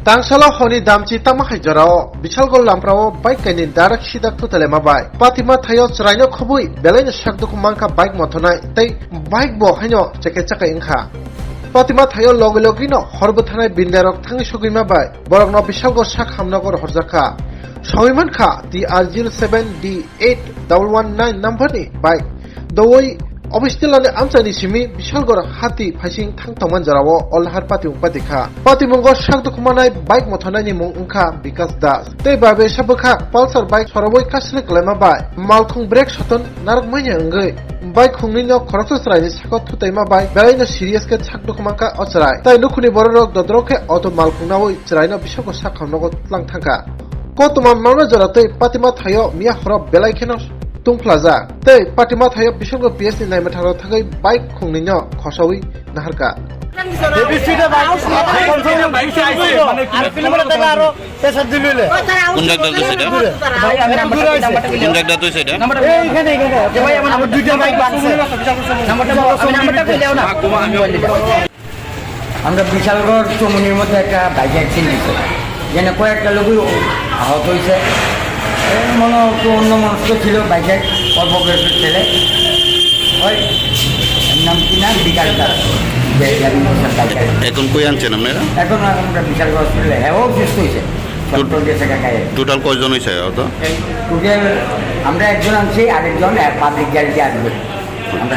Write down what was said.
Tangsala honi damchi tamakai jarao Bichalgol lamprao bike kainin darak sidak tutale mabai Patima thayo chraino khobui belaina sakduk mangka bike mothonai tei bike bo haino cheke chaka ingkha Patima thayo logino horbo thanai bindarok thangi sugui mabai borokno Bichalgol sak hamnagor horjaka Soiman kha TRG 7D81119 number ni bike doi Obistilane amchani simi Bichalgor hati phasing thangtongman jarao olhar pati upatikha patimungo sakdukumanai bike mothonai mung ungkha Vikas Das tei babe sabakha Pulsar bike soroboi kasle klema bai malkhung brake soton narak maina ngai bike khungni khorokso sraini sakot thutaima bai belaina serious ke sakdukumanka ochrai tai nukhuni bororok dodroke auto malkhungnawoi chraina Bichalgor sakhamnago tlang thangka kotuma malna jaratei Patima thayo miya horok belai kheno Tungplaza tei Patima thayo Bichalgor PS ni naima tharo thagai bike khungninyo khosawi naharka আমরা বিশালগড় চমুনির মধ্যে একটা bike accident হয়েছে যেন কয়েকটা লোকই আহত হয়েছে মনে অন্য মানুষ ছিল বাইকে অল্প বয়সের ছেলে হয় নাম কি না বিকাশ দাস এখন কই আনছেন আপনারা এখন আমরা বিশালগড় হসপিটালে হ্যাঁ ও সুস্থ হয়েছে টোটাল কয়জন হয়েছে টোটাল আমরা একজন আনছি আরেকজন পাবলিক গ্যারেন্টি আসবে আমরা